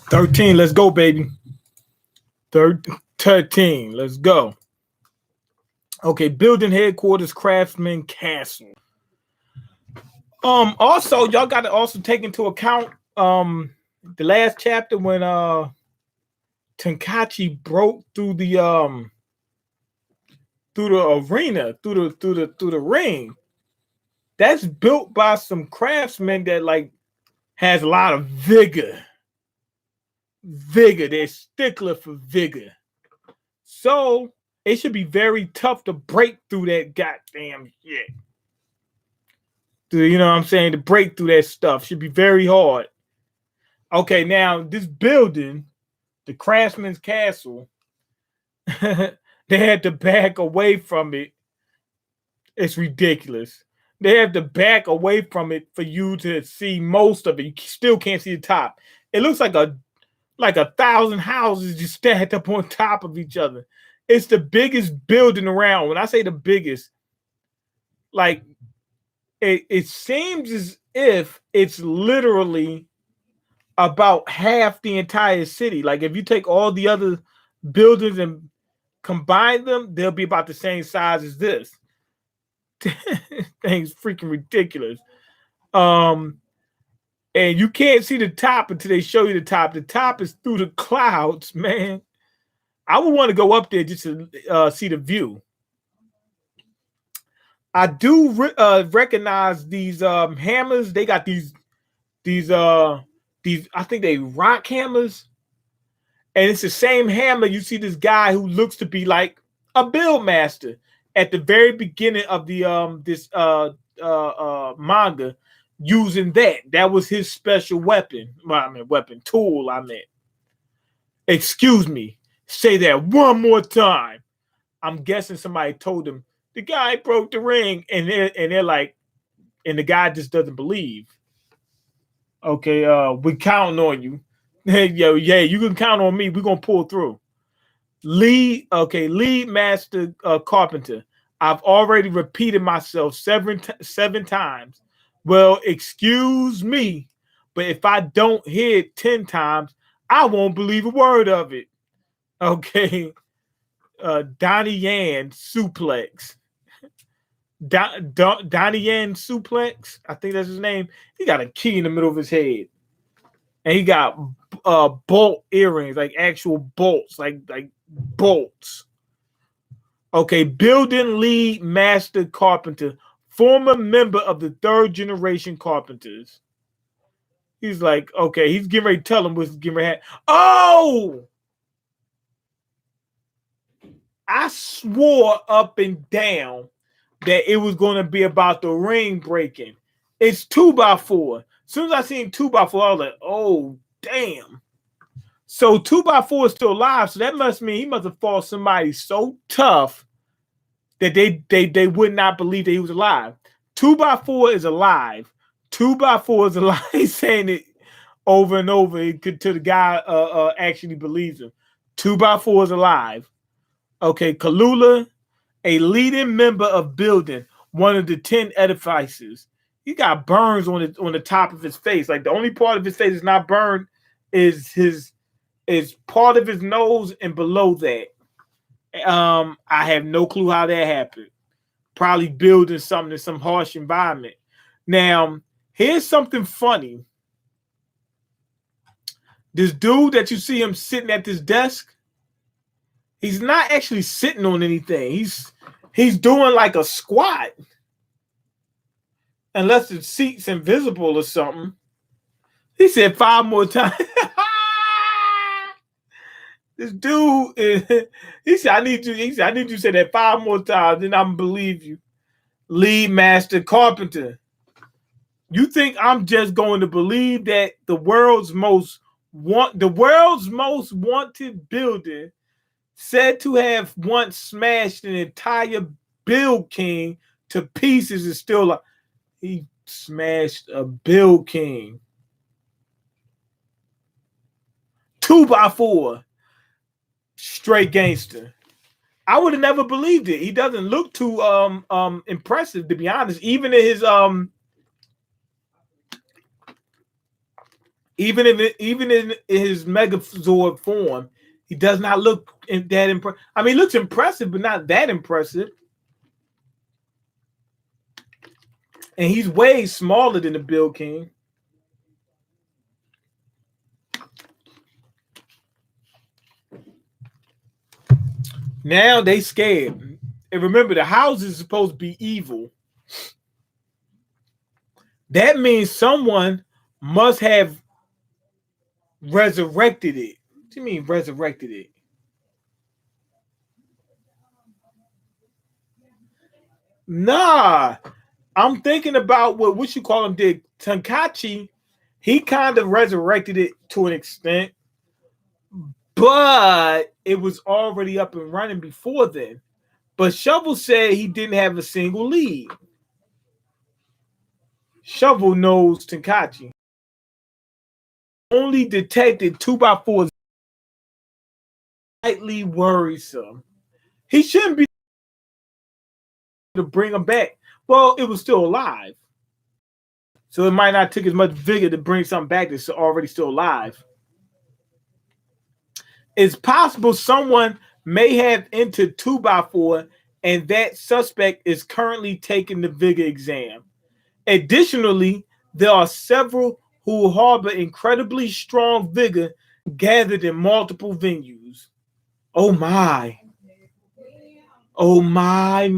13. Let's go, baby. 13. Let's go. Okay, building headquarters, Craftsman Castle. Also, y'all got to also take into account the last chapter when Tenkachi broke through the arena, through the ring. That's built by some craftsmen that like has a lot of vigor. They're stickler for vigor. So it should be very tough to break through that goddamn shit. You know what I'm saying? To break through that stuff should be very hard. Okay, now this building, the Craftsman's Castle, they had to back away from it. It's ridiculous. They have to back away from it for you to see most of it. You still can't see the top. It looks like a 1,000 houses just stacked up on top of each other. It's the biggest building around. When I say the biggest, like it seems as if it's literally about half the entire city. Like if you take all the other buildings and combine them, they'll be about the same size as this. Thing's freaking ridiculous. And you can't see the top until they show you the top. The top is through the clouds, man. I would want to go up there just to see the view. I do recognize these hammers. They got these I think they rock hammers, and it's the same hammer. You see this guy who looks to be like a build master at the very beginning of the manga, using that. That was his special weapon. Well, I mean weapon tool. I meant. Excuse me. Say that one more time. I'm guessing somebody told him the guy broke the ring, and they're like, and the guy just doesn't believe. Okay, we counting on you. Yo, yeah, you can count on me. We're gonna pull through. Lead master carpenter. I've already repeated myself seven times. Well, excuse me, but if I don't hear it 10 times, I won't believe a word of it. Okay. Donnie Yen suplex. Donnie Yen suplex. I think that's his name. He got a key in the middle of his head. And he got bolt earrings, like actual bolts, like bolts. Okay, building lead master carpenter, former member of the 3rd generation carpenters. He's like, okay, he's getting ready to tell him what's getting ready to happen. Oh! I swore up and down that it was going to be about the ring breaking. It's 2x4. As soon as I seen 2x4, I was like, oh, damn. So 2x4 is still alive. So that must mean he must have fought somebody so tough that they would not believe that he was alive. 2x4 is alive. 2x4 is alive. He's saying it over and over until the guy actually believes him. 2x4 is alive. Okay, Kalula, a leading member of building, one of the 10 edifices. He got burns on the top of his face. Like the only part of his face is not burned is part of his nose and below that. I have no clue how that happened. Probably building something in some harsh environment. Now, here's something funny. This dude that you see him sitting at this desk, he's not actually sitting on anything. He's doing like a squat. Unless the seat's invisible or something. He said 5 more times. This dude, he said, I need you to say that 5 more times, then I'm gonna believe you. Lead master carpenter. You think I'm just going to believe that the world's most wanted building, said to have once smashed an entire Build King to pieces, is still like he smashed a Build King. 2x4. Straight gangster. I would have never believed it. He doesn't look too impressive, to be honest. Even in Even in his Megazord form, he does not look that impressive. I mean, he looks impressive, but not that impressive. And he's way smaller than the Bill King. Now they scared. And remember, the house is supposed to be evil. That means someone must have resurrected it. What do you mean resurrected it? Nah. I'm thinking about what you call him did. Tenkaichi, he kind of resurrected it to an extent, but it was already up and running before then. But Shovel said he didn't have a single lead. Shovel knows Tenkaichi. Only detected 2x4 is slightly worrisome. He shouldn't be to bring him back. Well, it was still alive. So it might not take as much vigor to bring something back that's already still alive. It's possible someone may have entered 2x4 and that suspect is currently taking the vigor exam. Additionally, there are several who harbor incredibly strong vigor gathered in multiple venues. Oh my. Oh my.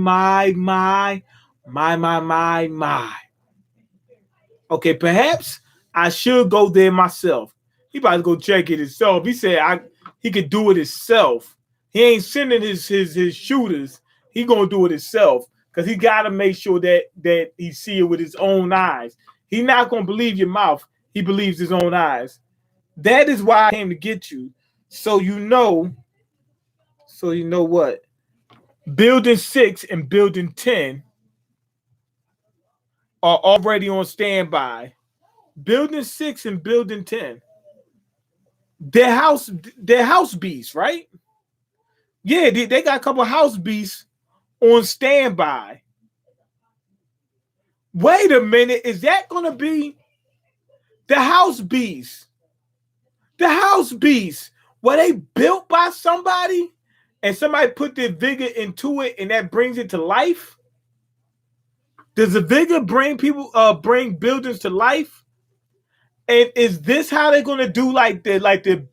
Okay, perhaps I should go there myself. He about to go check it himself. He said he could do it himself. He ain't sending his shooters. He gonna do it himself because he gotta make sure that he see it with his own eyes. He not gonna believe your mouth. He believes his own eyes. That is why I came to get you. So you know what? Building 6 and Building 10 are already on standby. Building 6 and Building 10. Their house beasts, right? Yeah, they got a couple house beasts on standby. Wait a minute, is that gonna be the house beasts? The house beasts, were they built by somebody and somebody put their vigor into it and that brings it to life? Does the vigor bring buildings to life? And is this how they're gonna do the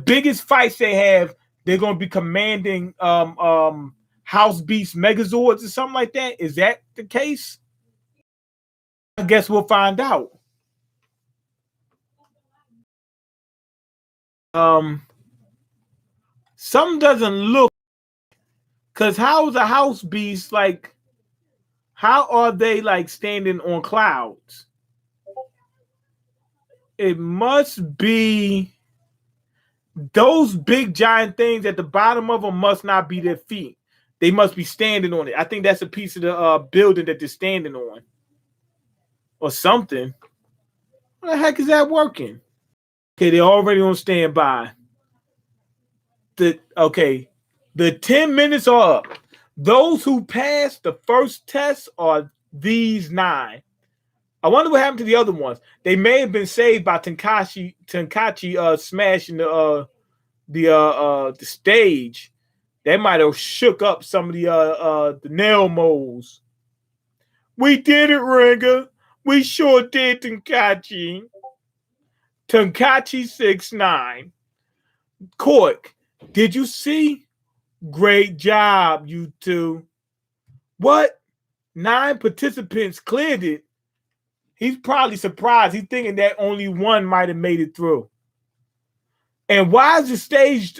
biggest fights they have? They're gonna be commanding house beast megazords or something like that. Is that the case? I guess we'll find out. Something doesn't look, because how is a house beast like? How are they like standing on clouds? It must be those big giant things at the bottom of them must not be their feet. They must be standing on it. I think that's a piece of the building that they're standing on. Or something. What the heck is that working? Okay, they're already on standby. The 10 minutes are up. Those who passed the first test are these 9. I wonder what happened to the other ones. They may have been saved by Tenkaichi smashing the stage. That might have shook up some of the nail moles. We did it, Ringer. We sure did, Tenkaichi. Tenkaichi 6'9". Cork, did you see? Great job, you two. What? 9 participants cleared it. He's probably surprised. He's thinking that only one might have made it through. And why is the stage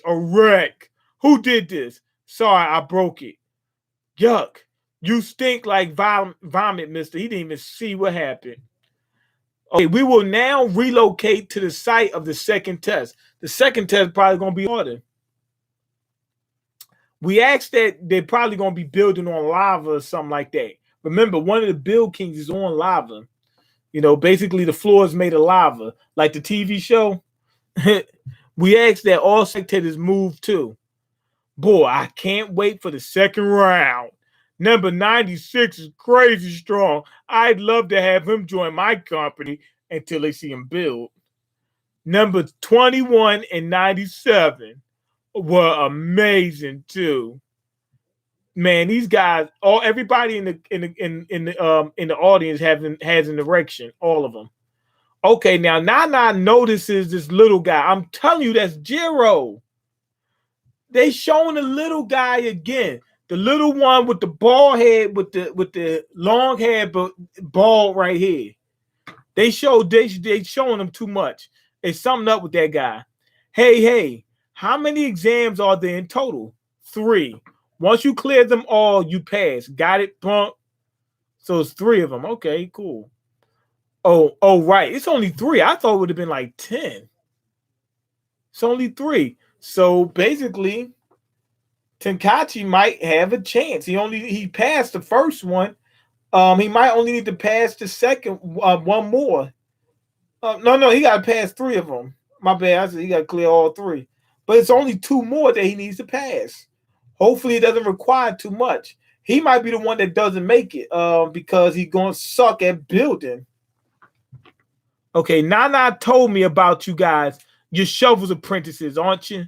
a wreck? Who did this? Sorry, I broke it. Yuck. You stink like vomit, mister. He didn't even see what happened. Okay, we will now relocate to the site of the second test. The second test is probably going to be harder. We asked that they're probably going to be building on lava or something like that. Remember, one of the Bill Kings is on lava. You know, basically the floor is made of lava, like the TV show. We asked that all spectators move too. Boy, I can't wait for the second round. Number 96 is crazy strong. I'd love to have him join my company until they see him build. Number 21 and 97 were amazing too. Man, these guys, everybody in the audience has an erection, all of them. Okay, now Nana notices this little guy. I'm telling you, that's Jiro. They showing the little guy again. The little one with the bald head, with the long hair, but bald right here. They showing him too much. It's something up with that guy. Hey, how many exams are there in total? 3. Once you clear them all, you pass. Got it, punk? So it's 3 of them. Okay, cool. Oh, right. It's only 3. I thought it would have been like 10. It's only 3. So basically, Tenkachi might have a chance. He passed the first one. He might only need to pass the second one more. No, he got to pass 3 of them. My bad. I said he got to clear all 3. But it's only 2 more that he needs to pass. Hopefully, it doesn't require too much. He might be the one that doesn't make it because he's going to suck at building. Okay, Nana told me about you guys. You're Shovel's apprentices, aren't you?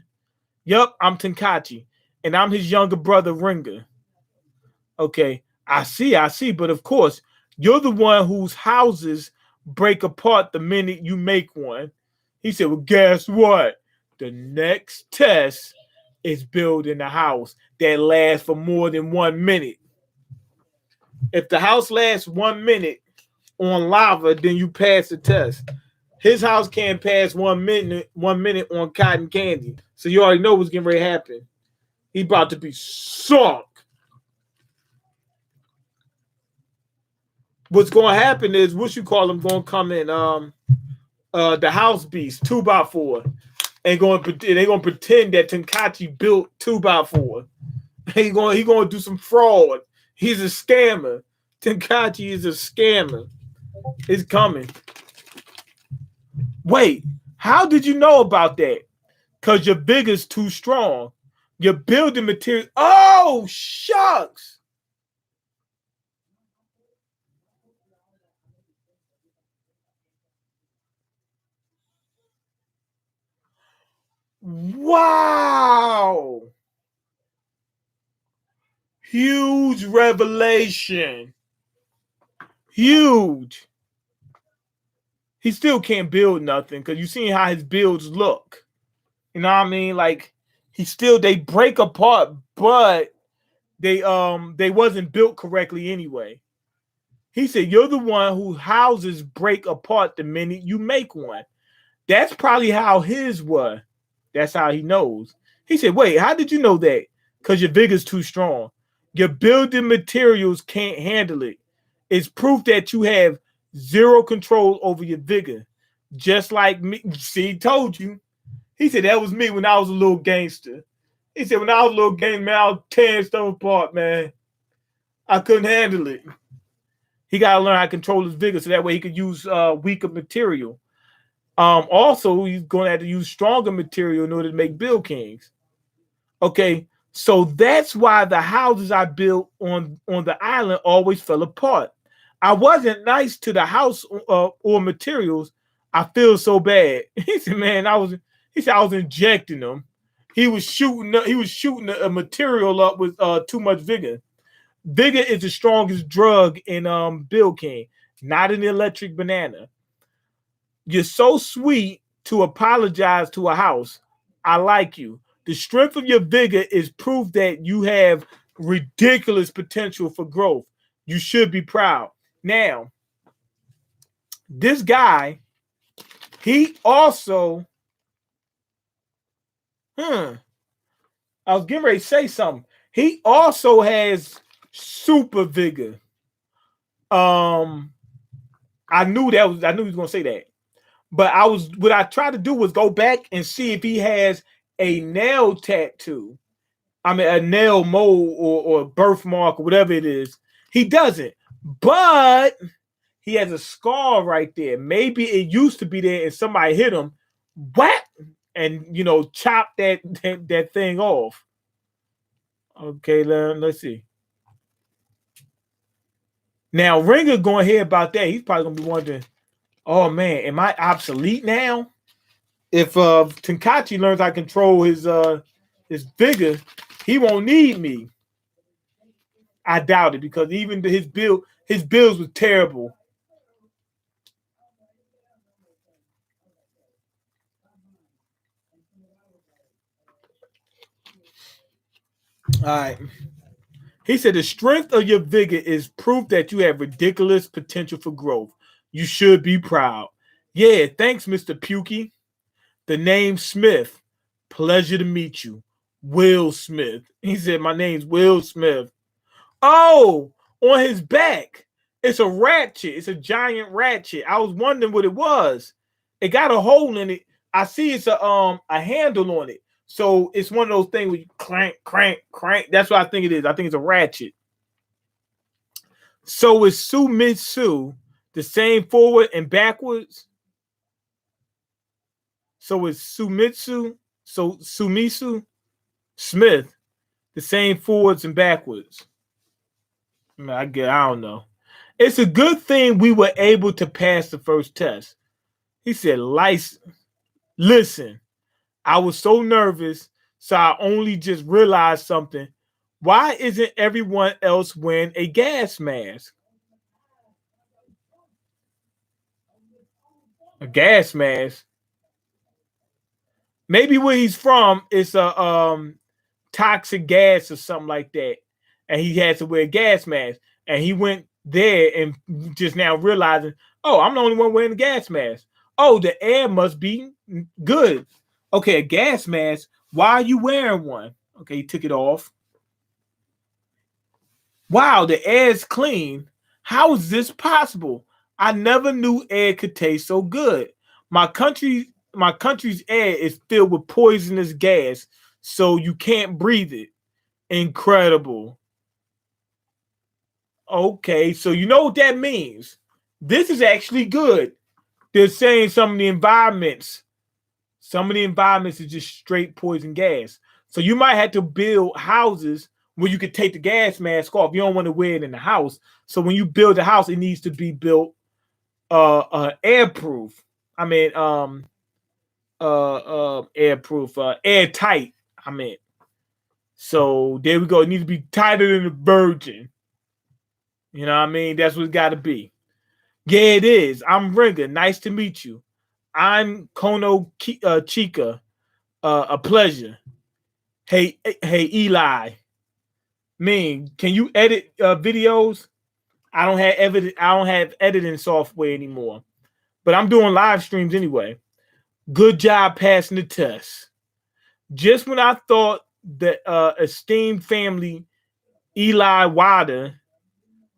Yup, I'm Tenkachi. And I'm his younger brother, Ringa. Okay, I see. But of course, you're the one whose houses break apart the minute you make one. He said, well, guess what? The next test is building a house that lasts for more than 1 minute. If the house lasts 1 minute on lava, then you pass the test. His house can't pass 1 minute on cotton candy. So you already know what's getting ready to happen. He about to be sunk. What's going to happen is, what you call them, going to come in the house beast 2x4, and they're going to pretend that Tenkachi built 2x4. He going to do some fraud. He's a scammer. Tenkachi is a scammer. It's coming. Wait, how did you know about that? Because your Vigor's too strong. Your building material. Oh, shucks. Wow. Huge revelation. Huge. He still can't build nothing because you seen how his builds look. You know what I mean? Like, they break apart, but they wasn't built correctly anyway. He said, you're the one whose houses break apart the minute you make one. That's probably how his were. That's how he knows. He said, wait, how did you know that? Because your Vigor's too strong. Your building materials can't handle it. It's proof that you have zero control over your Vigor. Just like me. See, he told you. He said, that was me when I was a little gangster. He said, when I was a little gangster, man, I was tearing stuff apart, man. I couldn't handle it. He got to learn how to control his Vigor so that way he could use weaker material. Also, he's going to have to use stronger material in order to make Build Kings. Okay, so that's why the houses I built on the island always fell apart. I wasn't nice to the house or materials. I feel so bad. He said, man, I was injecting them. He was shooting a material up with too much Vigor. Vigor is the strongest drug in Build King, not an electric banana. You're so sweet to apologize to a house. I like you. The strength of your Vigor is proof that you have ridiculous potential for growth. You should be proud. Now, this guy, he also, I was getting ready to say something. He also has super Vigor. I knew he was going to say that. But what I tried to do was go back and see if he has a nail tattoo. I mean, a nail mold or birthmark or whatever it is. He doesn't. But he has a scar right there. Maybe it used to be there and somebody hit him. Whap! And, chop that thing off. Okay, let's see. Now Ringer going to hear about that. He's probably gonna be wondering, oh man, am I obsolete now? If Tenkachi learns how to control his vigor, he won't need me. I doubt it because even his bills was terrible. All right. He said the strength of your vigor is proof that you have ridiculous potential for growth. You should be proud. Yeah, thanks, Mr. Pukey. The name Smith. Pleasure to meet you. Will Smith. He said, my name's Will Smith. Oh, on his back. It's a ratchet. It's a giant ratchet. I was wondering what it was. It got a hole in it. I see it's a handle on it. So it's one of those things where you crank, crank, crank. That's what I think it is. I think it's a ratchet. So is Sumitsu the same forward and backwards? So is Sumitsu Smith the same forwards and backwards? I don't know. It's a good thing we were able to pass the first test. He said, listen, I was so nervous, so I only just realized something. Why isn't everyone else wearing a gas mask? A gas mask? Maybe where he's from is a toxic gas or something like that. And he had to wear a gas mask. And he went there and just now realizing, oh, I'm the only one wearing a gas mask. Oh, the air must be good. Okay, a gas mask. Why are you wearing one? Okay, he took it off. Wow, the air is clean. How is this possible? I never knew air could taste so good. My country's air is filled with poisonous gas, so you can't breathe it. Incredible. Okay, so you know what that means. This is actually good. They're saying some of the environments is just straight poison gas. So you might have to build houses where you could take the gas mask off. You don't want to wear it in the house. So when you build a house, it needs to be built airproof. I mean, airproof, airtight. I mean, so there we go. It needs to be tighter than a virgin. You know what I mean? That's what it's got to be. Yeah, it is. I'm Ringer. Nice to meet you. I'm Kono Chica. A pleasure. Hey, Eli. Man, can you edit videos? I don't have editing software anymore, but I'm doing live streams anyway. Good job passing the test. Just when I thought the esteemed family Eli Wilder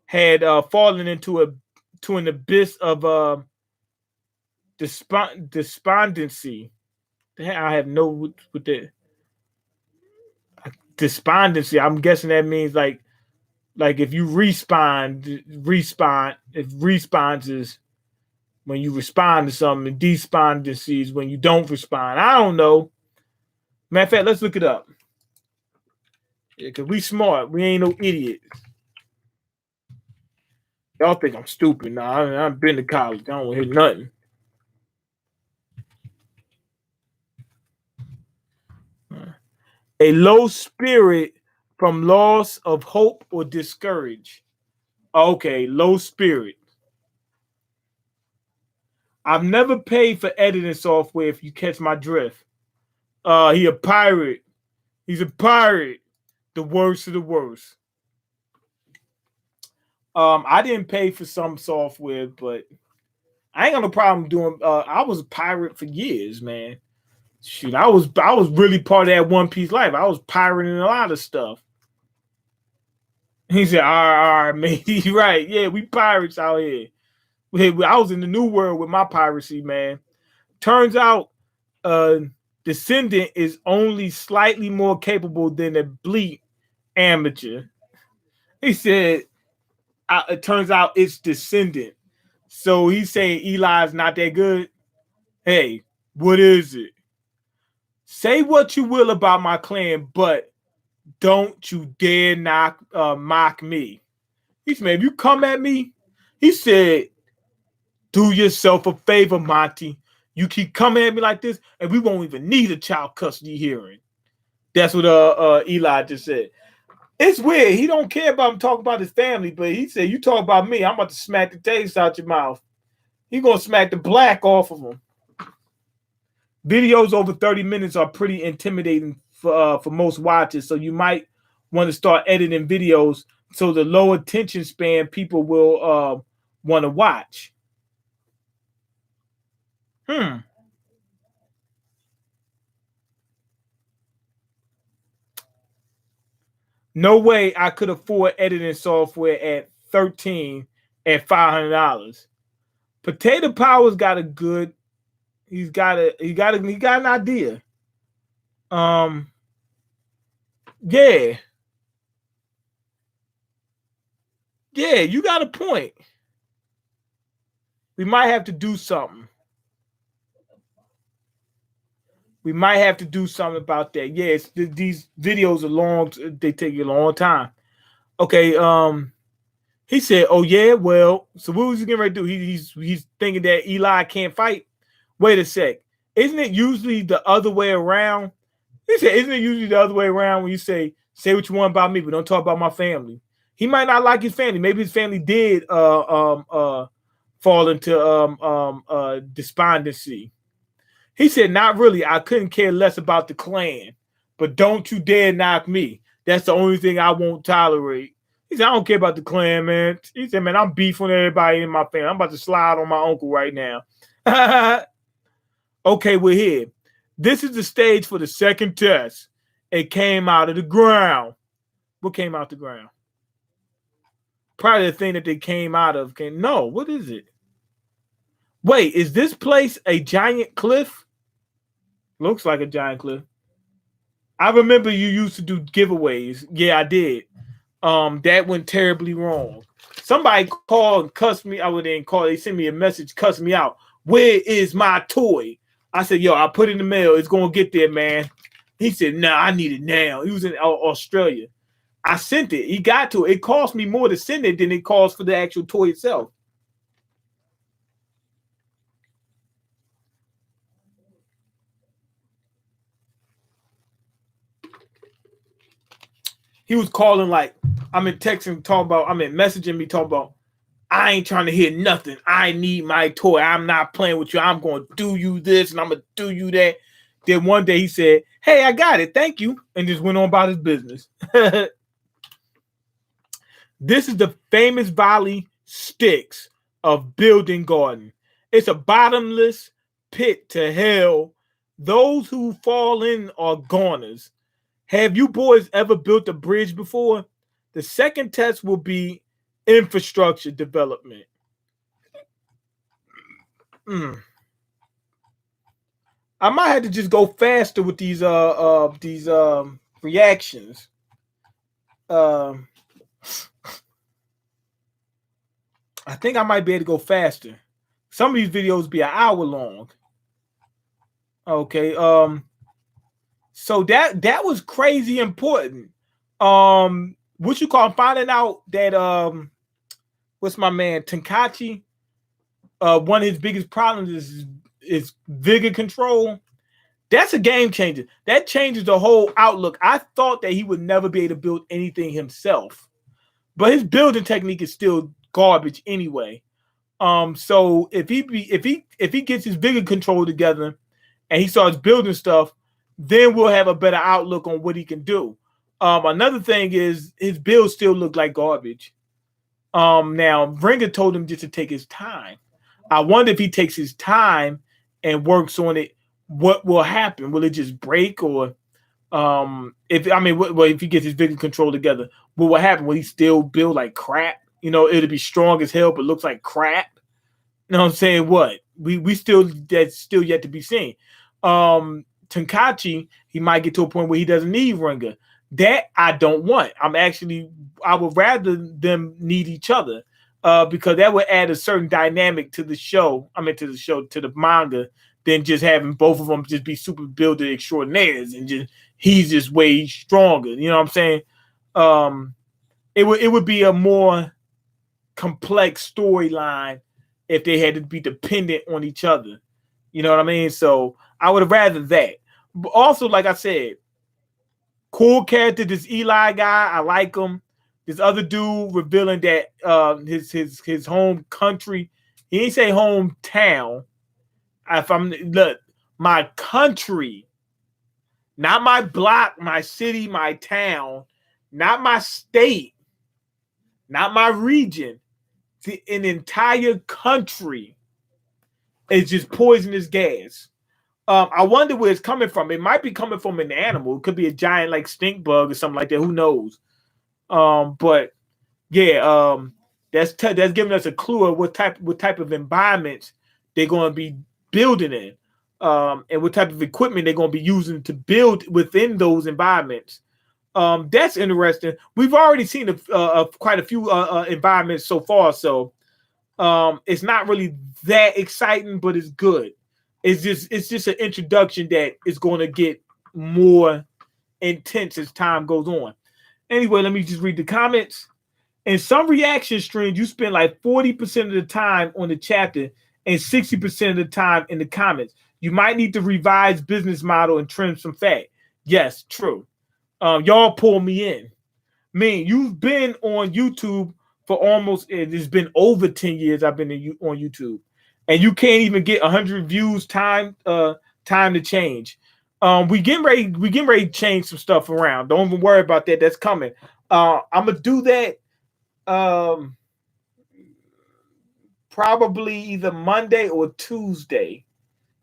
had fallen into an abyss of despondency. I have no with the despondency. I'm guessing that means like if you respawn, if respawns is when you respond to something, and despondency is when you don't respond. I don't know. Matter of fact, let's look it up. Yeah, because we smart. We ain't no idiots. Y'all think I'm stupid. Nah, I've been to college. I don't hear nothing. A low spirit from loss of hope or discourage. Okay, low spirit. I've never paid for editing software if you catch my drift. He a pirate. He's a pirate. The worst of the worst. I didn't pay for some software, but I ain't got no problem doing I was a pirate for years, man. Shoot, I was really part of that One Piece life. I was pirating a lot of stuff. He said, all right, man. You're right. Yeah, we pirates out here. I was in the new world with my piracy, man. Turns out Descendant is only slightly more capable than a bleep amateur. He said, it turns out it's Descendant. So he's saying Eli's not that good. Hey, what is it? Say what you will about my clan, but don't you dare mock me. He said, man, if you come at me, he said, do yourself a favor, Monty. You keep coming at me like this, and we won't even need a child custody hearing. That's what Eli just said. It's weird. He don't care about him talking about his family, but he said, you talk about me, I'm about to smack the taste out your mouth. He gonna smack the black off of him. Videos over 30 minutes are pretty intimidating for most watchers, so you might want to start editing videos so the low attention span people will want to watch. No way I could afford editing software at 13 at $500. Potato Power's got a good. He got an idea. Yeah. Yeah, you got a point. We might have to do something. We might have to do something about that. Yes, these videos are long. They take a long time. Okay. He said, "Oh yeah, well, so what was he getting ready to do? He's thinking that Eli can't fight. Wait a sec. Isn't it usually the other way around?" He said, "Isn't it usually the other way around when you say what you want about me, but don't talk about my family?" He might not like his family. Maybe his family did fall into despondency. He said, "Not really. I couldn't care less about the Klan, but don't you dare knock me. That's the only thing I won't tolerate." He said, "I don't care about the Klan, man." He said, "Man, I'm beefing everybody in my family. I'm about to slide on my uncle right now." Okay, we're here. This is the stage for the second test. It came out of the ground. What came out the ground? Probably the thing that they came out of. No, what is it? Wait, is this place a giant cliff? Looks like a giant cliff. I remember you used to do giveaways. Yeah, I did. That went terribly wrong. Somebody called and cussed me. I wouldn't call. They sent me a message, cussed me out. Where is my toy? I said, yo, I put it in the mail. It's gonna get there, man. He said, nah, I need it now. He was in Australia. I sent it. He got to it. It cost me more to send it than it cost for the actual toy itself. He was calling like, I'm in texting, talking about, messaging me, talking about, I ain't trying to hear nothing. I need my toy. I'm not playing with you. I'm going to do you this and I'm going to do you that. Then one day he said, hey, I got it. Thank you. And just went on about his business. This is the famous Valley Sticks of Building Garden. It's a bottomless pit to hell. Those who fall in are goners. Have you boys ever built a bridge before? The second test will be infrastructure development. I might have to just go faster with these reactions. I think I might be able to go faster. Some of these videos be an hour long. Okay. So that was crazy important. What you call finding out that what's my man Tenkachi? One of his biggest problems is vigor control. That's a game changer. That changes the whole outlook. I thought that he would never be able to build anything himself, but his building technique is still garbage anyway. So if he gets his vigor control together and he starts building stuff, then we'll have a better outlook on what he can do. Another thing is his builds still look like garbage. Now Ringer told him just to take his time. I wonder if he takes his time and works on it, what will happen? Will it just break, or if he gets his vigor control together, what will happen? Will he still build like crap? It'll be strong as hell, but looks like crap. You know what I'm saying? What we still, that's still yet to be seen. Tenkachi, he might get to a point where he doesn't need Ringer. That I don't want. I would rather them need each other, because that would add a certain dynamic to the show. To the manga, than just having both of them just be super builder extraordinaires and he's just way stronger. You know what I'm saying? It would be a more complex storyline if they had to be dependent on each other. You know what I mean? So I would have rather that. But also, like I said, cool character. This Eli guy, I like him. This other dude revealing that his home country. He ain't say hometown. If I'm look, my country, not my block, my city, my town, not my state, not my region. An entire country is just poisonous gas. I wonder where it's coming from. It might be coming from an animal. It could be a giant like stink bug or something like that. Who knows? But yeah, that's giving us a clue of what type of environments they're going to be building in, and what type of equipment they're going to be using to build within those environments. That's interesting. We've already seen quite a few environments so far, so it's not really that exciting, but it's good. It's just an introduction that is going to get more intense as time goes on. Anyway, let me just read the comments. In some reaction streams, you spend like 40% of the time on the chapter and 60% of the time in the comments. You might need to revise business model and trim some fat. Yes, true. Y'all pull me in. Man, you've been on YouTube for almost, it's been over 10 years I've been on YouTube. And you can't even get 100 views time to change. We getting ready to change some stuff around. Don't even worry about that. That's coming. I'm gonna do that probably either Monday or Tuesday.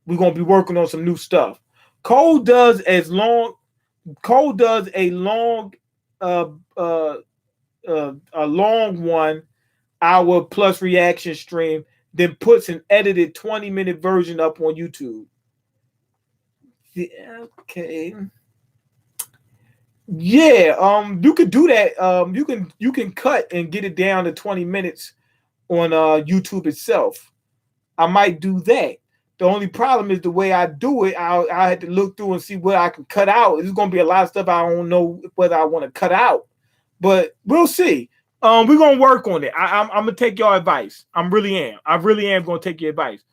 We're gonna be working on some new stuff. Cole does a long a long 1 hour plus reaction stream, then puts an edited 20-minute version up on YouTube. Yeah, okay. Yeah, you could do that. You can cut and get it down to 20 minutes on YouTube itself. I might do that. The only problem is the way I do it. I had to look through and see what I can cut out. There's gonna be a lot of stuff I don't know whether I want to cut out, but we'll see. We're gonna work on it. I'm gonna take your advice. I really am gonna take your advice.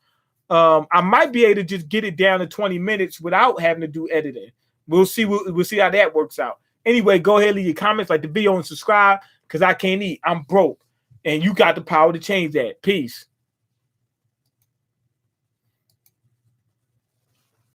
I might be able to just get it down to 20 minutes without having to do editing. We'll see. We'll see how that works out. Anyway, go ahead and leave your comments, like the video, and subscribe because I can't eat. I'm broke, and you got the power to change that. Peace.